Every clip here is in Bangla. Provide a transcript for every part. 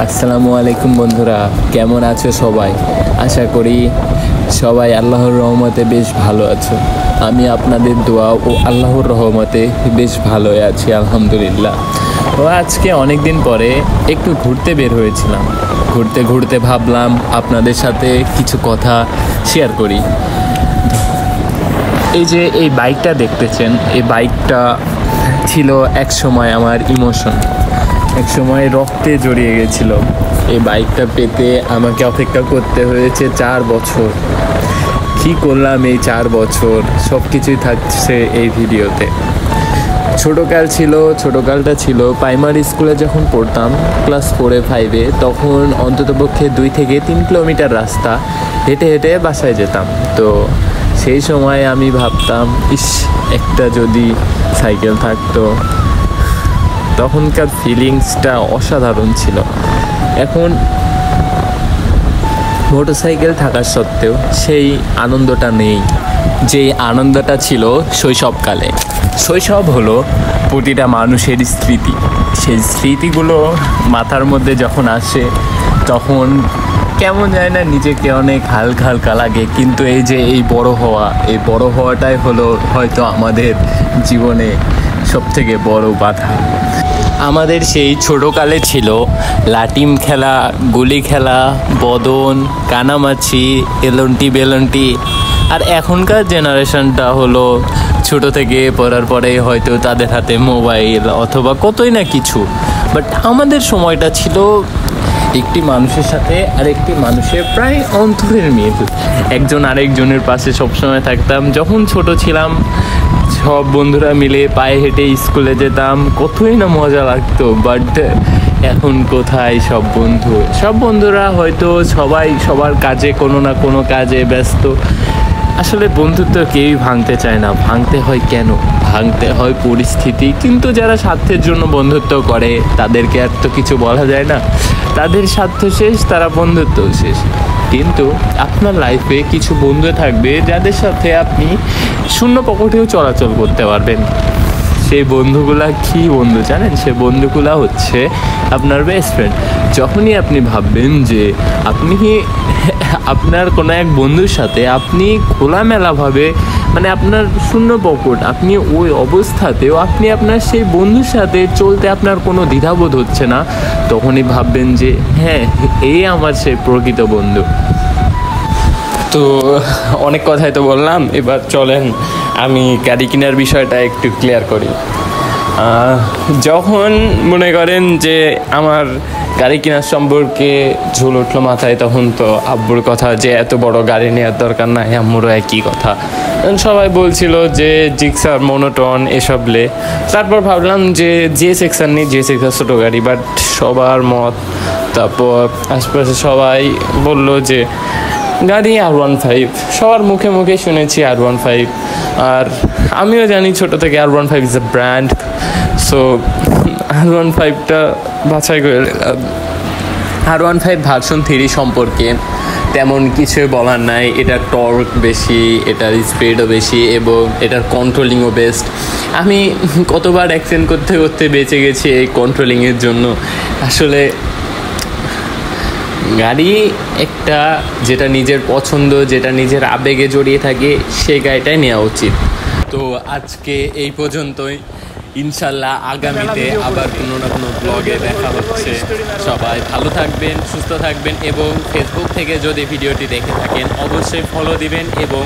আসসালামু আলাইকুম বন্ধুরা, কেমন আছো সবাই? আশা করি সবাই আল্লাহর রহমতে বেশ ভালো আছো। আমি আপনাদের দোয়া ও আল্লাহর রহমতে বেশ ভালোই আছি, আলহামদুলিল্লাহ। তো আজকে অনেক দিন পরে একটু ঘুরতে বের হয়েছিলাম। ঘুরতে ঘুরতে ভাবলাম আপনাদের সাথে কিছু কথা শেয়ার করি। এই যে এই বাইকটা দেখতেছেন, এই বাইকটা ছিল এক সময় আমার ইমোশন, এক সময় রক্তে জড়িয়ে গেছিল। এই বাইকটা পেতে আমাকে অপেক্ষা করতে হয়েছে 4 বছর। কী করলাম এই 4 বছর, সব কিছুই থাকছে এই ভিডিওতে। ছোটোকালটা ছিল প্রাইমারি স্কুলে যখন পড়তাম, ক্লাস 4-5-এ, তখন অন্ততপক্ষে 2 থেকে 3 কিলোমিটার রাস্তা হেঁটে হেঁটে বাসায় যেতাম। তো সেই সময় আমি ভাবতাম, একটা যদি সাইকেল থাকতো। তখনকার ফিলিংসটা অসাধারণ ছিল। এখন মোটরসাইকেল থাকা সত্ত্বেও সেই আনন্দটা নেই, যে আনন্দটা ছিল শৈশবকালে। শৈশব হলো প্রতিটা মানুষের স্মৃতি। সেই স্মৃতিগুলো মাথার মধ্যে যখন আসে তখন কেমন যায় না, নিজেকে অনেক হালকা হালকা লাগে। কিন্তু এই বড় হওয়াটাই হলো হয়তো আমাদের জীবনে সবথেকে বড় বাধা। আমাদের সেই ছোটোকালে ছিল লাটিম খেলা, গুলি খেলা, বদন, কানামাছি, এলন্টি বেলন্টি। আর এখনকার জেনারেশনটা হলো ছোটো থেকে পড়ার পরে হয়তো তাদের হাতে মোবাইল অথবা কতই না কিছু। বাট আমাদের সময়টা ছিল একটি মানুষের সাথে আরেকটি মানুষের প্রায় অন্তরের মিল। একজন আরেকজনের পাশে সবসময় থাকতাম। যখন ছোট ছিলাম সব বন্ধুরা মিলে পায়ে হেঁটে স্কুলে যেতাম, কতই না মজা লাগতো। বাট এখন কোথায় সব বন্ধুরা হয়তো সবাই সবার কাজে, কোনো না কোনো কাজে ব্যস্ত। আসলে বন্ধুত্ব কেউই ভাঙতে চায় না। ভাঙতে হয় কেন? ভাঙতে হয় পরিস্থিতি। কিন্তু যারা স্বার্থের জন্য বন্ধুত্ব করে তাদেরকে আর তো কিছু বলা যায় না। তাদের স্বার্থ শেষ, তারা বন্ধুত্ব শেষ। কিন্তু আপনার লাইফে কিছু বন্ধু থাকবে যাদের সাথে আপনি শূন্য পকেটেও চলাচল করতে পারবেন। সেই বন্ধুগুলা কি বন্ধু জানেন? সে বন্ধুগুলা হচ্ছে আপনার বেস্ট ফ্রেন্ড। যখনই আপনি ভাববেন যে আপনি আপনার কোনো এক বন্ধুর সাথে আপনি খোলামেলাভাবে, মানে আপনার শূন্য পকেট, আপনি ওই অবস্থাতেও আপনি আপনার সেই বন্ধুর সাথে চলতে আপনার কোনো দ্বিধাবোধ হচ্ছে না, তখনই ভাববেন যে হ্যাঁ, এই আমার সেই প্রকৃত বন্ধু। তো অনেক কথাই তো বললাম, এবার চলেন আমি গাড়ি কেনার বিষয়টা একটু ক্লিয়ার করি। যখন মনে করেন যে আমার গাড়ি কেনার সম্পর্কে ঝুল উঠলো মাথায়, তখন তো আব্বুর কথা যে এত বড় গাড়ি নেওয়ার দরকার নাই, আম্মুরও একই কথা। সবাই বলছিল যে জিক্সার, মোনোটন এসবলে। তারপর ভাবলাম যে জিএসএক্সার নেই, জিএসএক্সার ছোটো গাড়ি। বাট সবার মত, তারপর আশপাশে সবাই বলল যে গাড়ি R15। সবার মুখে মুখে শুনেছি R15, আর আমিও জানি ছোটো থেকে R15 is a brand. So R15টা বাছাই করে R15 ভার্সন 3 সম্পর্কে তেমন কিছু বলার নাই। এটার টর্ক বেশি, এটার স্পিডও বেশি এবং এটার কন্ট্রোলিংও বেস্ট। আমি কতবার অ্যাক্সিডেন্ট করতে করতে বেঁচে গেছি এই কন্ট্রোলিংয়ের জন্য। আসলে গাড়ি একটা যেটা নিজের পছন্দ, যেটা নিজের আবেগে জড়িয়ে থাকে, সেই গাড়িটাই নেওয়া উচিত। তো আজকে এই পর্যন্তই। ইনশাল্লাহ আগামীতে আবার কোনো না কোনো ব্লগে দেখা হচ্ছে। সবাই ভালো থাকবেন, সুস্থ থাকবেন এবং ফেসবুক থেকে যদি ভিডিওটি দেখে থাকেন অবশ্যই ফলো দিবেন, এবং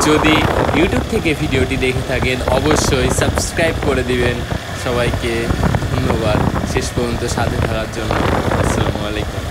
যদি ইউটিউব থেকে ভিডিওটি দেখে থাকেন অবশ্যই সাবস্ক্রাইব করে দিবেন। সবাইকে ধন্যবাদ শেষ পর্যন্ত সাথে থাকার জন্য। আসসালামু আলাইকুম।